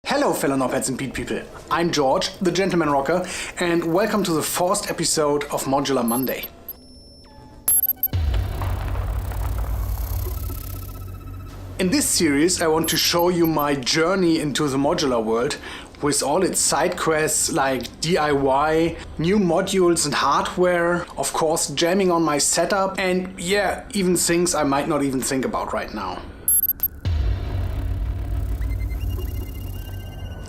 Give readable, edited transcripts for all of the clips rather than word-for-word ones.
Hello fellow knobheads and beat people, I'm George, the Gentleman Rocker, and welcome to the first episode of Modular Monday. In this series I want to show you my journey into the modular world with all its side quests like DIY, new modules and hardware, of course jamming on my setup, and yeah, even things I might not even think about right now.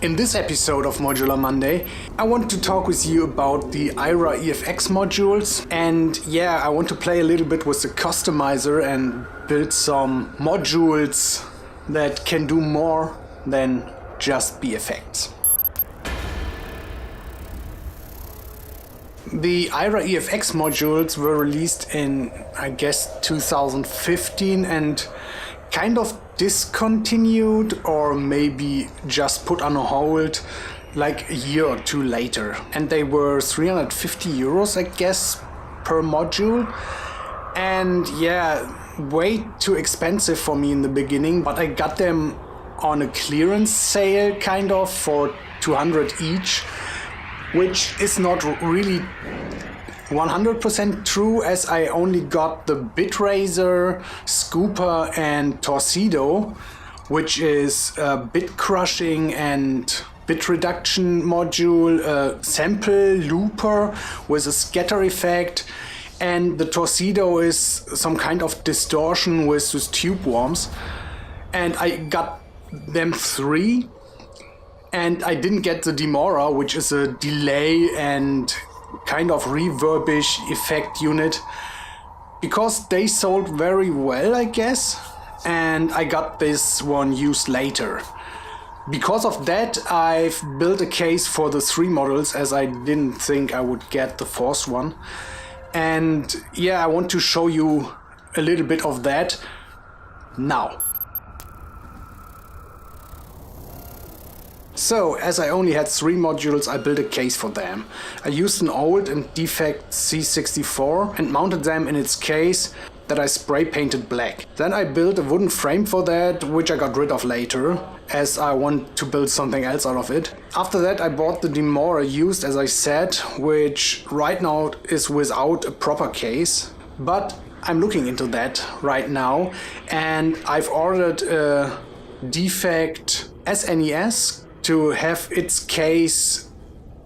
In this episode of Modular Monday, I want to talk with you about the Aira EFX modules, and yeah, I want to play a little bit with the customizer and build some modules that can do more than just be effects. The Aira EFX modules were released in, I guess, 2015 and kind of discontinued or maybe just put on a hold like a year or two later. And they were 350 euros, I guess, per module. And yeah, way too expensive for me in the beginning, but I got them on a clearance sale kind of for 200 each, which is not really 100% true, as I only got the Bitraiser, Scooper and Torcido, which is a bit crushing and bit reduction module, a sample looper with a scatter effect, and the Torcido is some kind of distortion with tube worms. And I got them three, and I didn't get the Demora, which is a delay and kind of reverbish effect unit, because they sold very well, I guess, and I got this one used later. Because of that, I've built a case for the three models, as I didn't think I would get the fourth one. And yeah, I want to show you a little bit of that now. So, as I only had three modules, I built a case for them. I used an old and defect C64 and mounted them in its case that I spray painted black. Then I built a wooden frame for that, which I got rid of later, as I want to build something else out of it. After that I bought the Demora used, as I said, which right now is without a proper case. But I'm looking into that right now, and I've ordered a defect SNES to have its case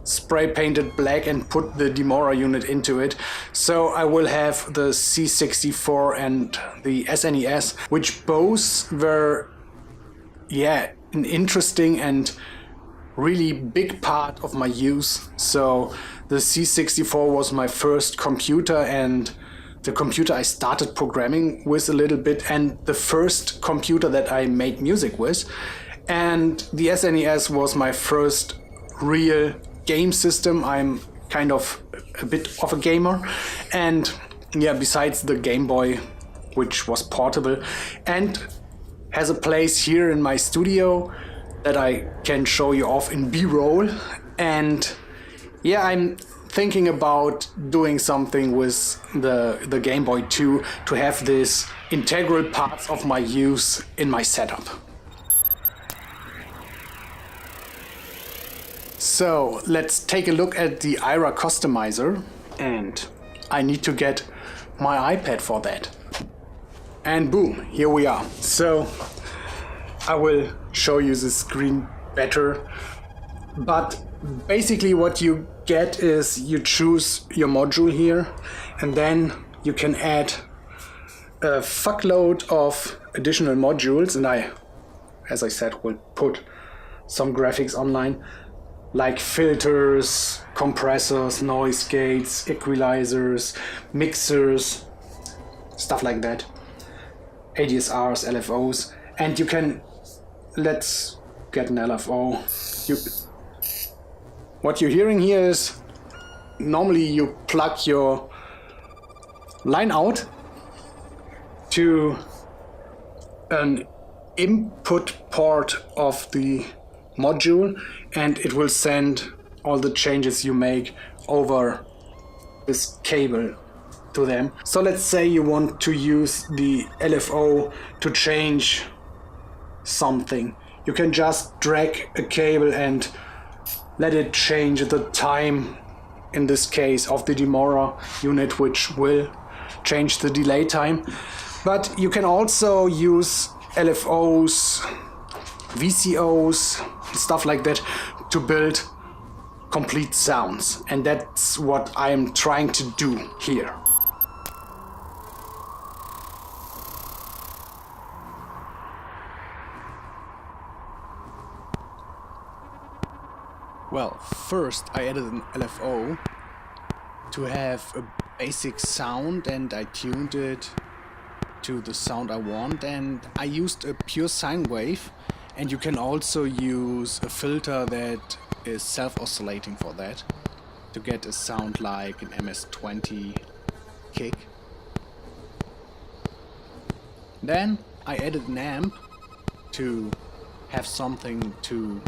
spray painted black and put the Demora unit into it. So I will have the C64 and the SNES, which both were, yeah, an interesting and really big part of my use. So the C64 was my first computer and the computer I started programming with a little bit, and the first computer that I made music with. And the SNES was my first real game system. I'm kind of a bit of a gamer. And yeah, besides the Game Boy, which was portable and has a place here in my studio that I can show you off in B-roll. And yeah, I'm thinking about doing something with the Game Boy too, to have this integral parts of my use in my setup. So let's take a look at the Aira customizer, and I need to get my iPad for that. And boom, here we are. So I will show you the screen better, but basically what you get is you choose your module here, and then you can add a fuckload of additional modules, and I, as I said, will put some graphics online, like filters, compressors, noise gates, equalizers, mixers, stuff like that, ADSRs, LFOs, and you can, let's get an LFO. What you're hearing here is, normally you plug your line out to an input port of the module, and it will send all the changes you make over this cable to them. So let's say you want to use the LFO to change something. you can just drag a cable and let it change the time, in this case of the demora unit, which will change the delay time. But you can also use LFOs, VCOs, stuff like that to build complete sounds, and that's what I'm trying to do here. Well, first I added an LFO to have a basic sound, and I tuned it to the sound I want, and I used a pure sine wave, and you can also use a filter that is self-oscillating for that to get a sound like an MS-20 kick. Then I added an amp to have something to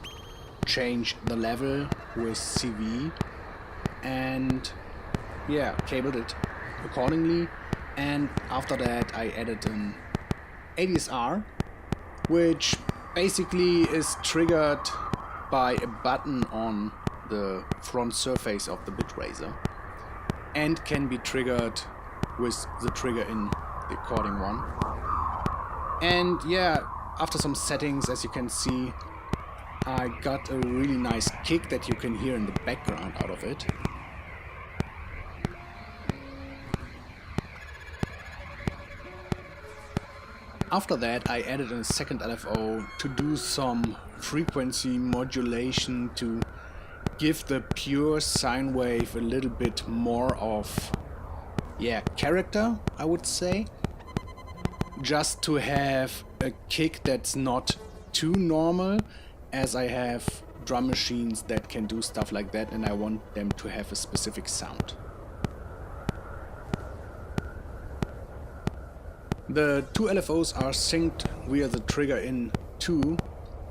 change the level with CV, and yeah, cabled it accordingly. And after that I added an ADSR, which basically is triggered by a button on the front surface of the bit raiser and can be triggered with the trigger in the recording one. And yeah, after some settings, as you can see, I got a really nice kick that you can hear in the background out of it. After that I added a second LFO to do some frequency modulation to give the pure sine wave a little bit more of, yeah, character, I would say. Just to have a kick that's not too normal, as I have drum machines that can do stuff like that and I want them to have a specific sound. The two LFOs are synced via the trigger in 2.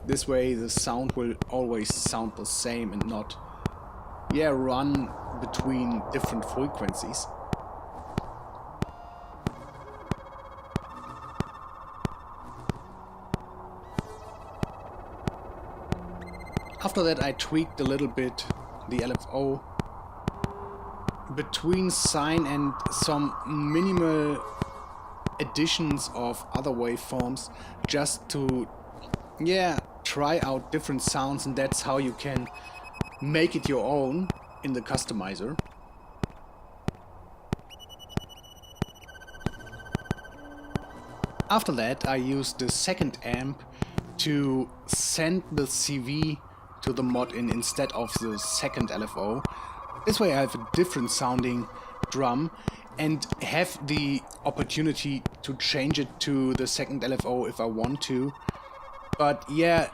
This way the sound will always sound the same and not, yeah, run between different frequencies. After that I tweaked a little bit the LFO between sine and some minimal additions of other waveforms, just to, yeah, try out different sounds, and that's how you can make it your own in the customizer. After that I used the second amp to send the CV to the mod in instead of the second LFO. This way I have a different sounding drum and have the opportunity to change it to the second LFO if I want to. But yeah,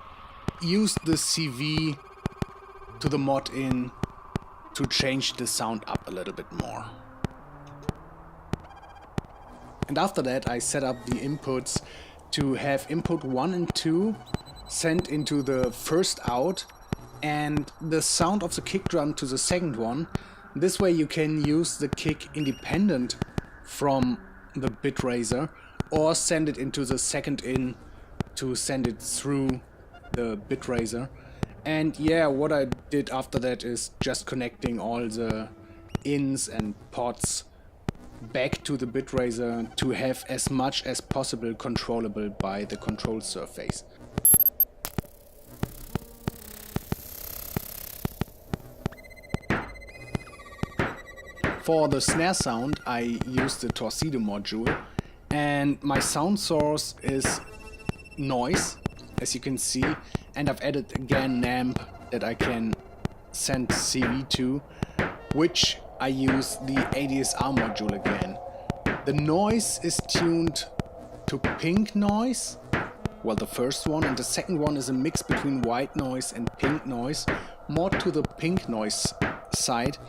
use the CV to the mod in to change the sound up a little bit more. And after that I set up the inputs to have input 1 and 2 sent into the first out and the sound of the kick drum to the second one. This way you can use the kick independent from the bit raiser or send it into the second in to send it through the bit raiser. And yeah, what I did after that is just connecting all the ins and pots back to the bit raiser to have as much as possible controllable by the control surface. For the snare sound I used the Torcido module, and my sound source is noise, as you can see, and I've added again an amp that I can send CV to, which I use the ADSR module again. The noise is tuned to pink noise, well, the first one, and the second one is a mix between white noise and pink noise, more to the pink noise side,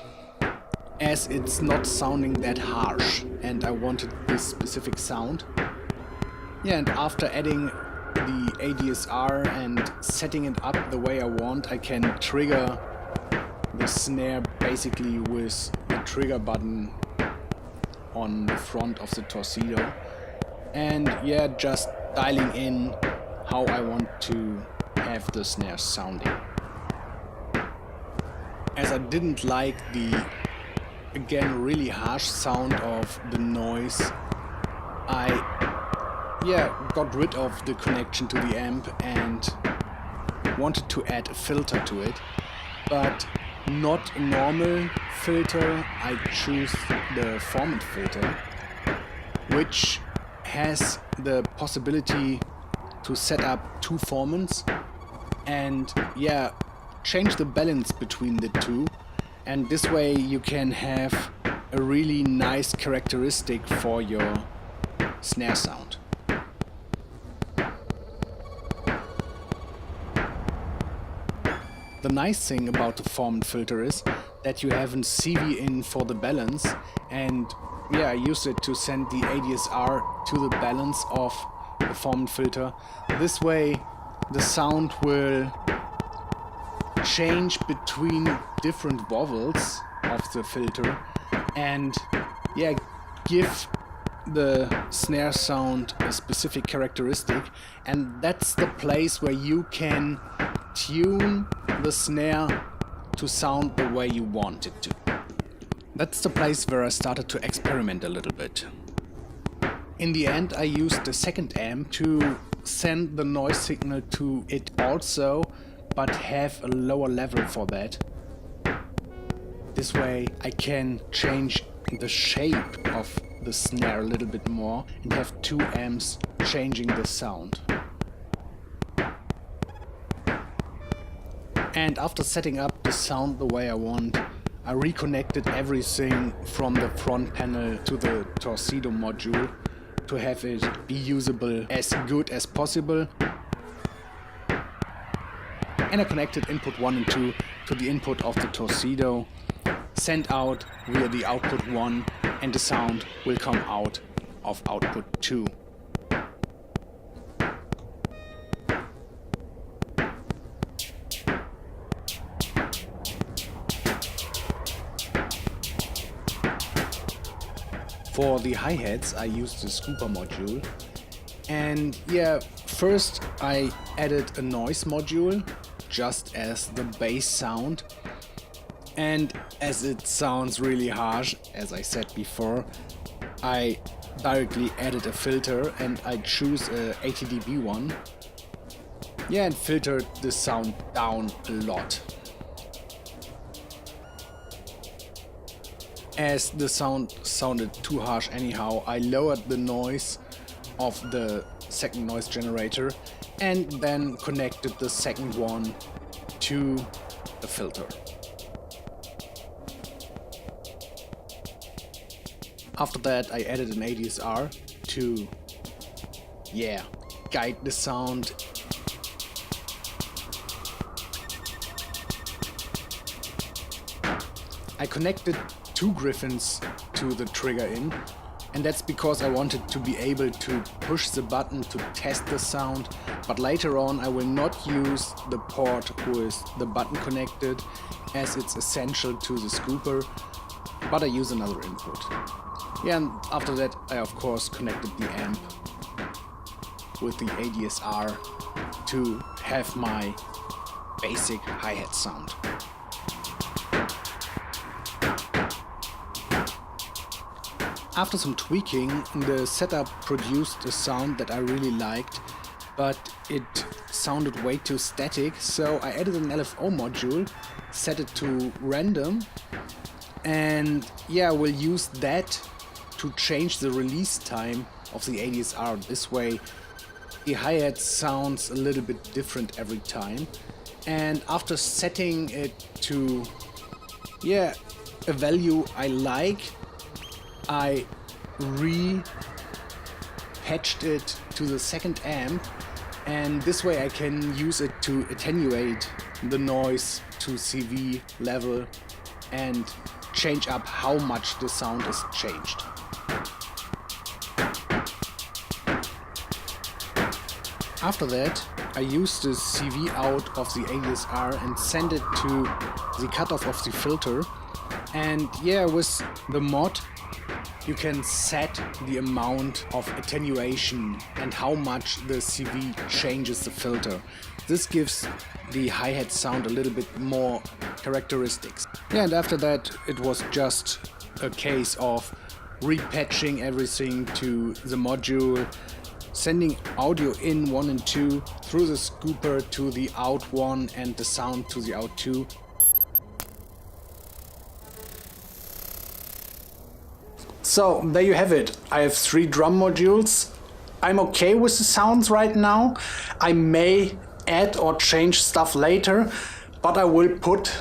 as it's not sounding that harsh and I wanted this specific sound. Yeah, and after adding the ADSR and setting it up the way I want, I can trigger the snare basically with the trigger button on the front of the Torcido. And yeah, just dialing in how I want to have the snare sounding. As I didn't like the, again, really harsh sound of the noise, I got rid of the connection to the amp and wanted to add a filter to it, but not a normal filter. I choose the formant filter, which has the possibility to set up two formants and change the balance between the two, and this way you can have a really nice characteristic for your snare sound. The nice thing about the formant filter is that you have a CV in for the balance, and I use it to send the ADSR to the balance of the formant filter. This way the sound will change between different vowels of the filter and give the snare sound a specific characteristic, and that's the place where you can tune the snare to sound the way you want it to. That's the place where I started to experiment a little bit. In the end, I used the second amp to send the noise signal to it also, but have a lower level for that. This way I can change the shape of the snare a little bit more and have two amps changing the sound. And after setting up the sound the way I want, I reconnected everything from the front panel to the Torpedo module to have it be usable as good as possible. And I connected input 1 and 2 to the input of the Torpedo, sent out via the output 1, and the sound will come out of output 2. For the hi-hats I used the scooper module, and first I added a noise module just as the bass sound, and as it sounds really harsh, as I said before, I directly added a filter and I choose a 80 dB one, and filtered the sound down a lot. As the sound sounded too harsh anyhow, I lowered the noise of the second noise generator and then connected the second one to the filter. After that I added an ADSR to guide the sound. I connected two griffins to the trigger in, and that's because I wanted to be able to push the button to test the sound, but later on I will not use the port with the button connected as it's essential to the scooper, but I use another input. And after that I of course connected the amp with the ADSR to have my basic hi-hat sound. After some tweaking, the setup produced a sound that I really liked, but it sounded way too static, so I added an LFO module, set it to random, and we'll use that to change the release time of the ADSR. This way the hi-hat sounds a little bit different every time, and after setting it to a value I like, I re-patched it to the second amp, and this way I can use it to attenuate the noise to CV level and change up how much the sound is changed. After that I used the CV out of the ADSR and sent it to the cutoff of the filter, and with the mod you can set the amount of attenuation and how much the CV changes the filter. This gives the hi-hat sound a little bit more characteristics. Yeah, and after that it was just a case of repatching everything to the module, sending audio in 1 and 2 through the scooper to the out 1 and the sound to the out 2. So there you have it. I have 3 drum modules. I'm okay with the sounds right now. I may add or change stuff later, but I will put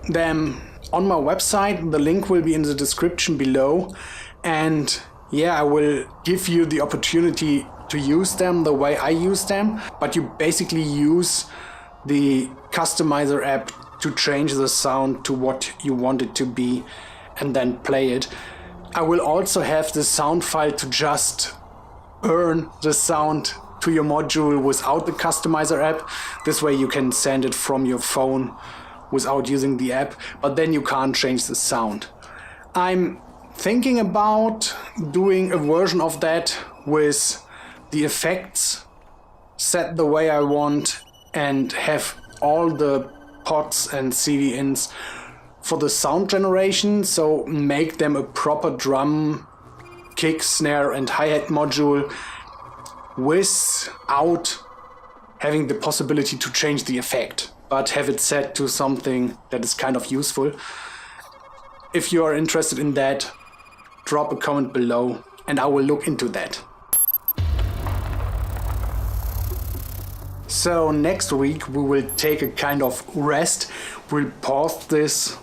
them on my website. The link will be in the description below. And yeah, I will give you the opportunity to use them the way I use them, but you basically use the customizer app to change the sound to what you want it to be and then play it. I will also have the sound file to just earn the sound to your module without the customizer app. This way you can send it from your phone without using the app, but then you can't change the sound. I'm thinking about doing a version of that with the effects set the way I want and have all the pots and CV ins for the sound generation, so make them a proper drum, kick, snare and hi-hat module without having the possibility to change the effect, but have it set to something that is kind of useful. If you are interested in that, drop a comment below and I will look into that. So next week we will take a kind of rest. We'll pause this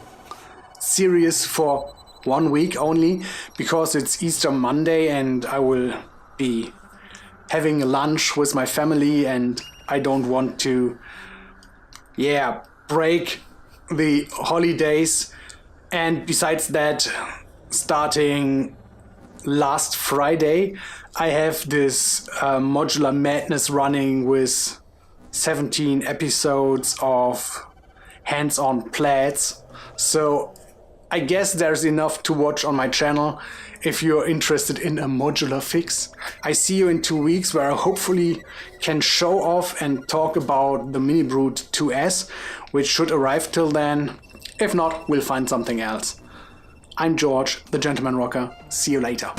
series for 1 week only because it's Easter Monday and I will be having lunch with my family and I don't want to break the holidays. And besides that, starting last Friday I have this Modular Madness running with 17 episodes of hands-on plaids, so I guess there's enough to watch on my channel if you're interested in a modular fix. I see you in 2 weeks where I hopefully can show off and talk about the Mini Brute 2S, which should arrive till then. If not, we'll find something else. I'm George, the Gentleman Rocker. See you later.